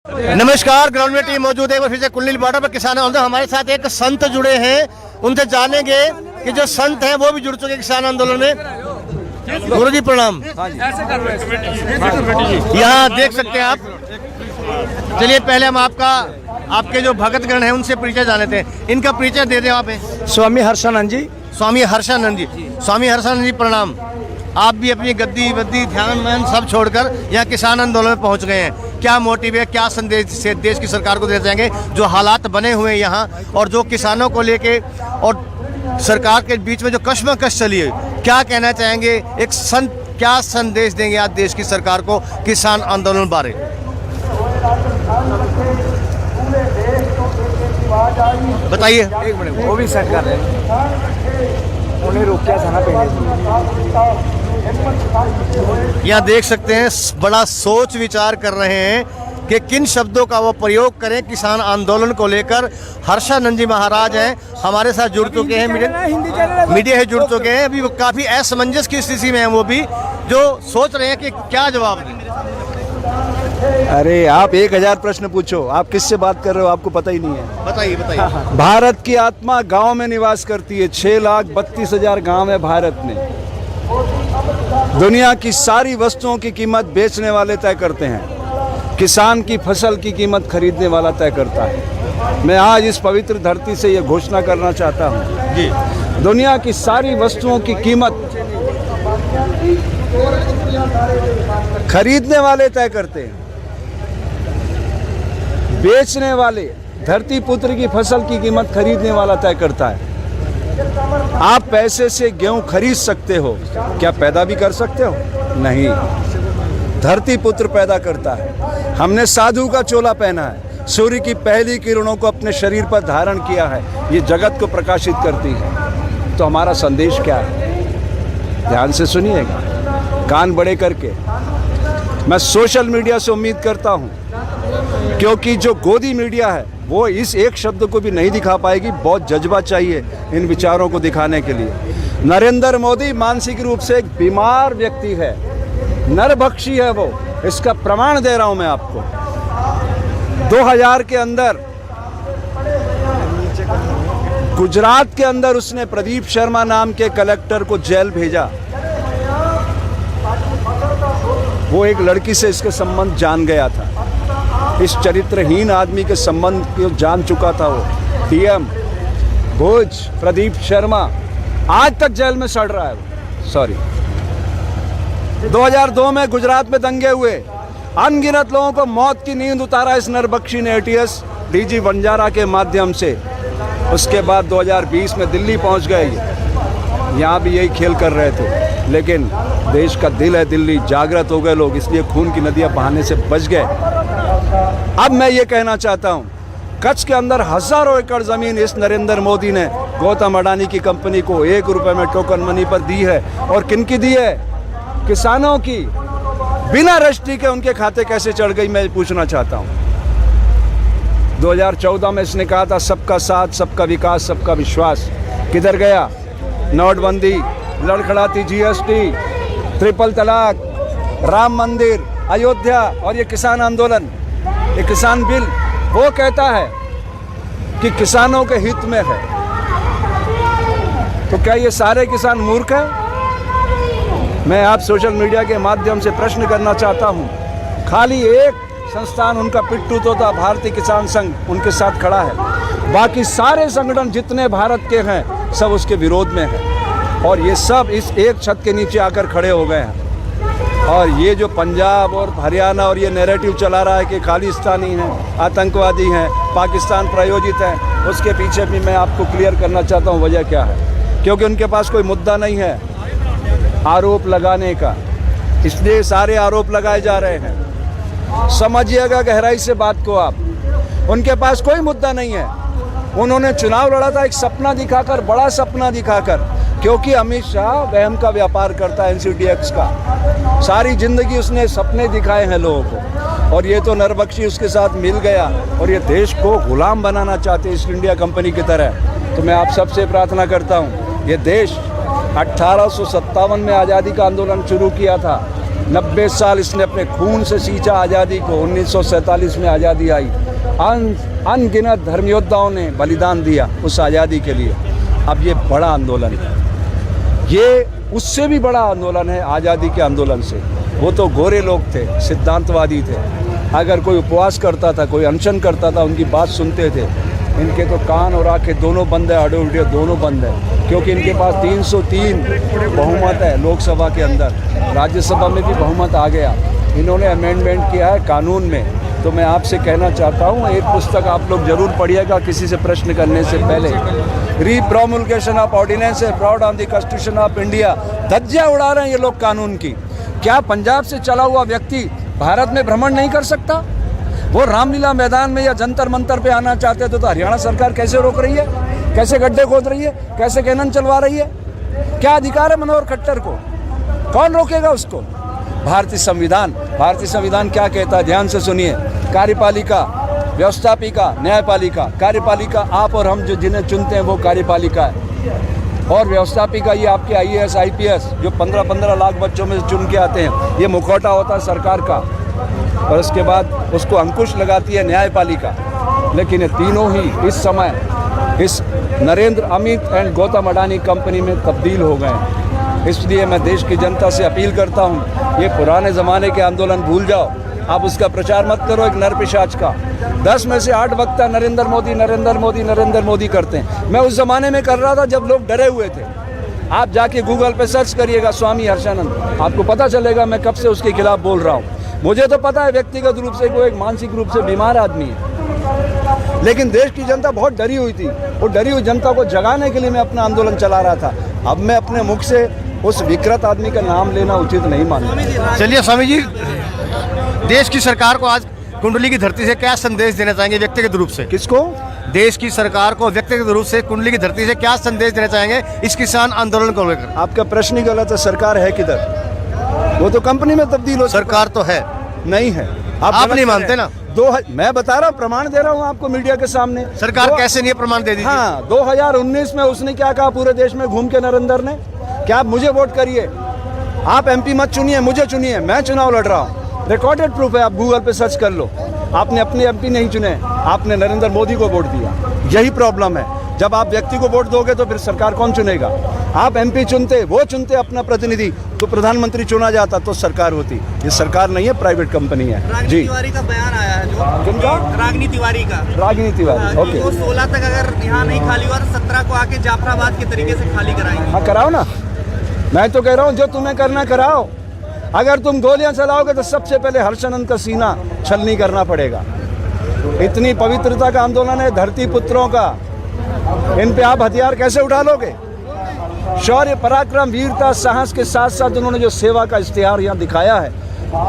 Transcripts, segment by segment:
नमस्कार, ग्राउंड में टीम मौजूद है एक बार फिर से कुल्ली बॉर्डर पर किसान आंदोलन। हमारे साथ एक संत जुड़े हैं, उनसे जानेंगे कि जो संत हैं वो भी जुड़ चुके किसान आंदोलन में। गुरु जी प्रणाम। यहाँ देख सकते हैं आप। चलिए पहले हम आपके जो भगतगण हैं उनसे परिचय जान लेते हैं। इनका परिचय दे दें आप। स्वामी हर्षानंद जी। स्वामी हर्षानंद जी, स्वामी हर्षानंद जी प्रणाम। आप भी अपनी गद्दी वद्दी ध्यान मान सब छोड़कर यहाँ किसान आंदोलन में पहुँच गए हैं। क्या मोटिव है, क्या संदेश से देश की सरकार को देना चाहेंगे? जो हालात बने हुए हैं यहाँ और जो किसानों को लेके और सरकार के बीच में जो कश्मकश चली है, क्या कहना चाहेंगे? एक संत क्या संदेश देंगे आज देश की सरकार को किसान आंदोलन बारे? बताइए। एक मिनट, वो भी सेट कर रहे हैं, उन्हें रोकिया था ना पहले। यहाँ देख सकते हैं बड़ा सोच विचार कर रहे हैं कि किन शब्दों का वो प्रयोग करें किसान आंदोलन को लेकर। हर्षानंद जी महाराज हैं, हमारे साथ जुड़ चुके हैं, मीडिया से जुड़ चुके हैं। अभी वो काफ़ी असमंजस की स्थिति में हैं, वो भी जो सोच रहे हैं कि क्या जवाब दें। अरे आप 1000 प्रश्न पूछो, आप किससे बात कर रहे हो आपको पता ही नहीं है। बताइए। भारत की आत्मा गांव में निवास करती है। 6,32,000 गांव है भारत में। दुनिया की सारी वस्तुओं की कीमत बेचने वाले तय करते हैं, किसान की फसल की कीमत खरीदने वाला तय करता है। मैं आज इस पवित्र धरती से ये घोषणा करना चाहता हूँ जी, दुनिया की सारी वस्तुओं की कीमत खरीदने वाले तय करते हैं, बेचने वाले, धरती पुत्र की फसल की कीमत खरीदने वाला तय करता है। आप पैसे से गेहूं खरीद सकते हो, क्या पैदा भी कर सकते हो? नहीं, धरती पुत्र पैदा करता है। हमने साधु का चोला पहना है, सूर्य की पहली किरणों को अपने शरीर पर धारण किया है, ये जगत को प्रकाशित करती है। तो हमारा संदेश क्या है? ध्यान से सुनिएगा, कान बड़े करके। मैं सोशल मीडिया से उम्मीद करता हूं, क्योंकि जो गोदी मीडिया है वो इस एक शब्द को भी नहीं दिखा पाएगी। बहुत जज्बा चाहिए इन विचारों को दिखाने के लिए। नरेंद्र मोदी मानसिक रूप से एक बीमार व्यक्ति है, नरभक्षी है वो, इसका प्रमाण दे रहा हूं मैं आपको। 2000 के अंदर गुजरात के अंदर उसने प्रदीप शर्मा नाम के कलेक्टर को जेल भेजा। वो एक लड़की से इसके संबंध जान गया था। इस चरित्रहीन आदमी के संबंध को जान चुका था वो। डीएम भुज प्रदीप शर्मा आज तक जेल में सड़ रहा है वो। सॉरी, 2002 में गुजरात में दंगे हुए, अनगिनत लोगों को मौत की नींद उतारा इस नरबख्शी ने एटीएस डीजी बंजारा के माध्यम से। उसके बाद 2020 में दिल्ली पहुंच गए। यहाँ भी यही खेल कर रहे थे, लेकिन देश का दिल है दिल्ली, जागृत हो गए लोग, इसलिए खून की नदियां बहाने से बच गए। अब मैं ये कहना चाहता हूँ, कच्छ के अंदर हजारों एकड़ जमीन इस नरेंद्र मोदी ने गौतम अडानी की कंपनी को 1 रुपए में टोकन मनी पर दी है। और किनकी दी है? किसानों की। बिना रजिस्ट्री के उनके खाते कैसे चढ़ गई, मैं पूछना चाहता हूँ। 2014 में इसने कहा था सबका साथ, सबका विकास, सबका विश्वास। किधर गया? नोटबंदी, लड़खड़ाती जीएसटी, ट्रिपल तलाक, राम मंदिर, अयोध्या और ये किसान आंदोलन, ये किसान बिल। वो कहता है कि किसानों के हित में है, तो क्या ये सारे किसान मूर्ख हैं? मैं आप सोशल मीडिया के माध्यम से प्रश्न करना चाहता हूं। खाली एक संस्थान उनका पिट्ठू तोता भारतीय किसान संघ उनके साथ खड़ा है, बाकी सारे संगठन जितने भारत के हैं सब उसके विरोध में हैं। और ये सब इस एक छत के नीचे आकर खड़े हो गए हैं। और ये जो पंजाब और हरियाणा और ये नैरेटिव चला रहा है कि खालिस्तानी हैं, आतंकवादी हैं, पाकिस्तान प्रायोजित हैं, उसके पीछे भी मैं आपको क्लियर करना चाहता हूँ वजह क्या है। क्योंकि उनके पास कोई मुद्दा नहीं है आरोप लगाने का, इसलिए सारे आरोप लगाए जा रहे हैं। समझिएगा गहराई से बात को आप। उनके पास कोई मुद्दा नहीं है। उन्होंने चुनाव लड़ा था एक सपना दिखाकर, बड़ा सपना दिखाकर, क्योंकि अमित शाह वहम का व्यापार करता है, एनसीडीएक्स का। सारी जिंदगी उसने सपने दिखाए हैं लोगों को, और ये तो नरबख्शी उसके साथ मिल गया और ये देश को गुलाम बनाना चाहते ईस्ट इंडिया कंपनी की तरह। तो मैं आप सबसे प्रार्थना करता हूँ, ये देश 1857 में आज़ादी का आंदोलन शुरू किया था, 90 साल इसने अपने खून से सींचा आज़ादी को। 1947 में आज़ादी आई। अनगिनत धर्मयोद्धाओं ने बलिदान दिया उस आज़ादी के लिए। अब ये बड़ा आंदोलन है, ये उससे भी बड़ा आंदोलन है आज़ादी के आंदोलन से। वो तो गोरे लोग थे, सिद्धांतवादी थे। अगर कोई उपवास करता था, कोई अनशन करता था, उनकी बात सुनते थे। इनके तो कान और आंखें दोनों बंद है, ऑडियो वीडियो दोनों बंद है, क्योंकि इनके पास 303 बहुमत है लोकसभा के अंदर। राज्यसभा में भी बहुमत आ गया। इन्होंने अमेंडमेंट किया है कानून में। तो मैं आपसे कहना चाहता हूँ, एक पुस्तक आप लोग जरूर पढ़िएगा किसी से प्रश्न करने से पहले। रीप्रोमुलगेशन ऑफ ऑर्डिनेंस है fraud on the constitution of India. धज्जियाँ उड़ा रहे हैं ये लोग कानून की। क्या पंजाब से चला हुआ व्यक्ति भारत में भ्रमण नहीं कर सकता? वो रामलीला मैदान में या जंतर मंतर पे आना चाहते थे तो हरियाणा सरकार कैसे रोक रही है? कैसे गड्ढे खोद रही है? कैसे कैनन चलवा रही है? क्या अधिकार है मनोहर खट्टर को? कौन रोकेगा उसको? भारतीय संविधान क्या कहता है? ध्यान से सुनिए। कार्यपालिका, व्यवस्थापिका, न्यायपालिका। कार्यपालिका आप और हम जो जिन्हें चुनते हैं वो कार्यपालिका है, और व्यवस्थापिका ये आपके IAS IPS जो 15-15 लाख बच्चों में चुन के आते हैं, ये मुखौटा होता है सरकार का। और उसके बाद उसको अंकुश लगाती है न्यायपालिका। लेकिन ये तीनों ही इस समय इस नरेंद्र, अमित एंड गौतम अडानी कंपनी में तब्दील हो गए हैं। इसलिए मैं देश की जनता से अपील करता हूँ, ये पुराने ज़माने के आंदोलन भूल जाओ। आप उसका प्रचार मत करो एक नर पिशाच का। 10 में से 8 वक्ता नरेंद्र मोदी करते हैं। मैं उस ज़माने में कर रहा था जब लोग डरे हुए थे। आप जाके गूगल पे सर्च करिएगा स्वामी हर्षानंद, आपको पता चलेगा मैं कब से उसके खिलाफ बोल रहा हूँ। मुझे तो पता है व्यक्तिगत रूप से वो एक मानसिक रूप से बीमार आदमी है, लेकिन देश की जनता बहुत डरी हुई थी। वो डरी हुई जनता को जगाने के लिए मैं अपना आंदोलन चला रहा था। अब मैं अपने मुख से उस विकृत आदमी का नाम लेना उचित नहीं मानता। चलिए स्वामी जी, देश की सरकार को आज कुंडली की धरती से क्या संदेश देना चाहेंगे व्यक्तिगत रूप से? किसको? देश की सरकार को व्यक्तिगत रूप से कुंडली की धरती से क्या संदेश देना चाहेंगे इस किसान आंदोलन को लेकर? आपका प्रश्न ही गलत है। सरकार है किधर? वो तो कंपनी में तब्दील हो। सरकार तो है, नहीं है। आप नहीं मानते ना? मैं बता रहा हूँ, प्रमाण दे रहा हूँ आपको मीडिया के सामने। सरकार कैसे नहीं प्रमाण दे दीजिए? हाँ, 2019 में उसने क्या कहा पूरे देश में घूम के नरेंद्र ने? क्या आप मुझे वोट करिए, आप MP मत चुनिए, मुझे चुनिए, मैं चुनाव लड़ रहा हूँ। रिकॉर्डेड प्रूफ है, आप गूगल पे सर्च कर लो। आपने अपने MP नहीं चुने, आपने नरेंद्र मोदी को वोट दिया। यही प्रॉब्लम है। जब आप व्यक्ति को वोट दोगे तो फिर सरकार कौन चुनेगा? आप MP चुनते, वो चुनते अपना प्रतिनिधि, तो प्रधानमंत्री चुना जाता तो सरकार होती। ये सरकार नहीं है, प्राइवेट कंपनी है। जी, तिवारी का बयान आया है जो किनका? रागिनी तिवारी का। रागिनी तिवारी, ओके। वो 16 तक अगर यहाँ नहीं खाली हुआ तो 17 को आके जाफराबाद के तरीके से खाली कराएंगे। हाँ, कराओ ना। मैं तो कह रहा हूँ जो तुम्हें करना कराओ। अगर तुम गोलियां चलाओगे तो सबसे पहले हर्षानंद का सीना छलनी करना पड़ेगा। इतनी पवित्रता का आंदोलन है धरती पुत्रों का, इन पे आप हथियार कैसे उठा लोगे? शौर्य, पराक्रम, वीरता, साहस के साथ साथ उन्होंने जो सेवा का इश्तिहार यहाँ दिखाया है,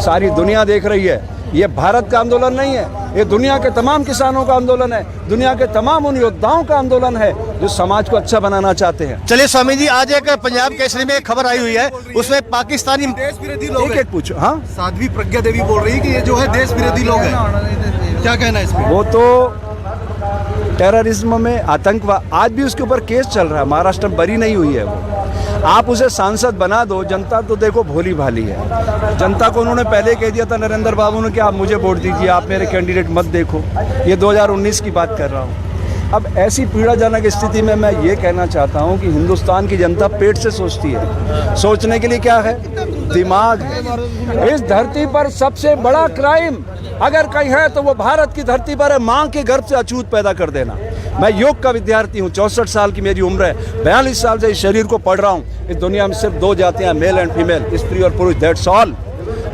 सारी दुनिया देख रही है। ये भारत का आंदोलन नहीं है, ये दुनिया के तमाम किसानों का आंदोलन है, दुनिया के तमाम उन योद्धाओं का आंदोलन है जो समाज को अच्छा बनाना चाहते हैं। चलिए स्वामी जी, आज एक पंजाब केसरी में एक खबर आई हुई है, उसमें पाकिस्तानी देश विरोधी लोग एक पूछो। हाँ, साध्वी प्रज्ञा देवी बोल रही है कि ये जो है देश विरोधी लोग हैं। क्या कहना है इसमें? वो तो टेररिज्म में आतंकवाद, आज भी उसके ऊपर केस चल रहा है, महाराष्ट्र में बरी नहीं हुई है वो। आप उसे सांसद बना दो, जनता तो देखो भोली भाली है। जनता को उन्होंने पहले कह दिया था नरेंद्र बाबू ने कि आप मुझे वोट दीजिए, आप मेरे कैंडिडेट मत देखो। ये 2019 की बात कर रहा हूँ। अब ऐसी पीड़ाजनक स्थिति में मैं ये कहना चाहता हूँ कि हिंदुस्तान की जनता पेट से सोचती है। सोचने के लिए क्या है? दिमाग है। इस धरती पर सबसे बड़ा क्राइम अगर कहीं है तो वो भारत की धरती पर है, माँ के गर्भ से अछूत पैदा कर देना। मैं योग का विद्यार्थी हूँ, 64 साल की मेरी उम्र है, 42 साल से इस शरीर को पढ़ रहा हूँ। इस दुनिया में सिर्फ 2 जातियाँ, मेल एंड फीमेल, स्त्री और पुरुष, दैट्स ऑल।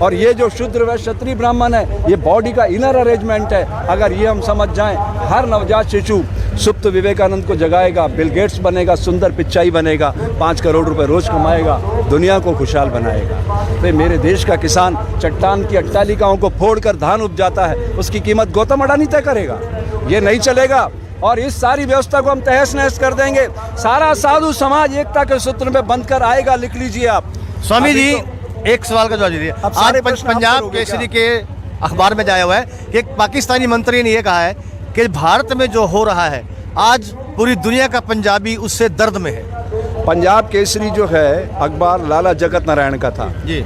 और ये जो शूद्र व क्षत्रिय ब्राह्मण है, ये बॉडी का इनर अरेंजमेंट है। अगर ये हम समझ जाएं, हर नवजात शिशु सुप्त विवेकानंद को जगाएगा, बिल गेट्स बनेगा, सुंदर पिचाई बनेगा, 5 करोड़ रुपए रोज कमाएगा, दुनिया को खुशहाल बनाएगा। तो मेरे देश का किसान चट्टान की अट्टालिकाओं को फोड़कर धान उपजाता है, उसकी कीमत गौतम अडानी तय करेगा। ये नहीं चलेगा और इस सारी व्यवस्था को हम तहस नहस कर देंगे। सारा साधु समाज एकता के सूत्र में बंध कर आएगा, लिख लीजिए आप। स्वामी जी, एक सवाल का जवाब दीजिए। आज पंजाब केसरी के अखबार में जाया हुआ है कि एक पाकिस्तानी मंत्री ने यह कहा है कि भारत में जो हो रहा है आज पूरी दुनिया का पंजाबी उससे दर्द में है। पंजाब केसरी जो है अखबार लाला जगत नारायण का था जी।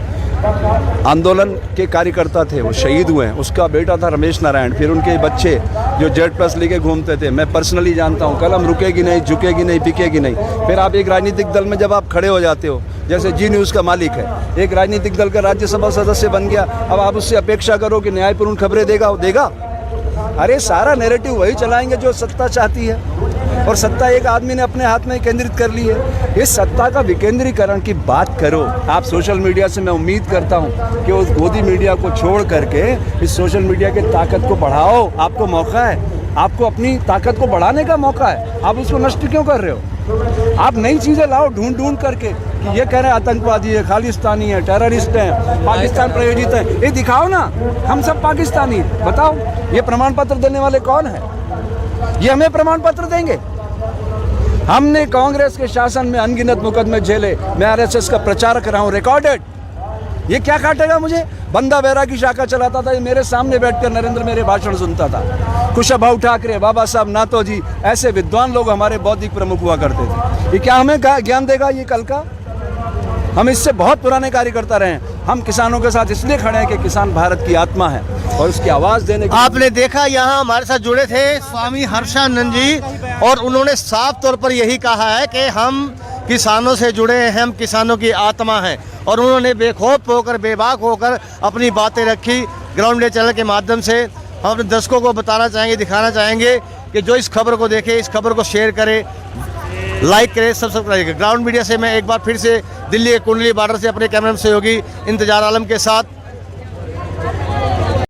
आंदोलन के कार्यकर्ता थे, वो शहीद हुए हैं। उसका बेटा था रमेश नारायण, फिर उनके बच्चे जो Z+ लेके घूमते थे, मैं पर्सनली जानता हूँ। कलम रुकेगी नहीं, झुकेगी नहीं, बिकेगी नहीं। फिर आप एक राजनीतिक दल में जब आप खड़े हो जाते हो, जैसे जी न्यूज़ का मालिक है, एक राजनीतिक दल का राज्यसभा सदस्य बन गया, अब आप उससे अपेक्षा करो कि न्यायपूर्ण खबरें देगा, वो देगा? अरे सारा नैरेटिव वही चलाएंगे जो सत्ता चाहती है, और सत्ता एक आदमी ने अपने हाथ में केंद्रित कर ली है। इस सत्ता का विकेंद्रीकरण की बात करो आप सोशल मीडिया से। मैं उम्मीद करता हूँ कि उस गोदी मीडिया को छोड़ करके इस सोशल मीडिया की ताकत को बढ़ाओ। आपको मौका है, आपको अपनी ताकत को बढ़ाने का मौका है, आप उसको नष्ट क्यों कर रहे हो? आप नई चीज़ें लाओ ढूंढ ढूंढ करके कि ये कह रहे हैं आतंकवादी है, खालिस्तानी है, टेररिस्ट हैं, पाकिस्तान प्रायोजित है। ये दिखाओ ना, हम सब पाकिस्तानी, बताओ ये प्रमाण पत्र देने वाले कौन है? ये हमें प्रमाण पत्र देंगे? हमने कांग्रेस के शासन में अनगिनत मुकदमे झेले, मैं RSS का प्रचारक रहा हूँ, रिकॉर्डेड। ये क्या काटेगा मुझे? बंदा बेरा की शाखा चलाता था, ये मेरे सामने बैठकर नरेंद्र मेरे भाषण सुनता था। कुशाभाऊ ठाकरे, बाबा साहब नातोजी, ऐसे विद्वान लोग हमारे बौद्धिक प्रमुख हुआ करते थे। ये क्या हमें ज्ञान देगा ये कल का? हम इससे बहुत पुराने कार्यकर्ता रहे हैं। हम किसानों के साथ इसलिए खड़े हैं कि किसान भारत की आत्मा है और उसकी आवाज़ देने की। आपने देखा यहाँ हमारे साथ जुड़े थे स्वामी हर्षानंद जी, और उन्होंने साफ तौर पर यही कहा है कि हम किसानों से जुड़े हैं, हम किसानों की आत्मा हैं। और उन्होंने बेखौफ होकर, बेबाक होकर अपनी बातें रखी। ग्राउंड डे चैनल के माध्यम से हम अपने दर्शकों को बताना चाहेंगे, दिखाना चाहेंगे कि जो इस खबर को देखे, इस खबर को शेयर करे, लाइक करें, सब्सक्राइब करें। ग्राउंड मीडिया से मैं एक बार फिर से दिल्ली के कुंडली बॉर्डर से अपने कैमरा सहयोगी इंतजार आलम के साथ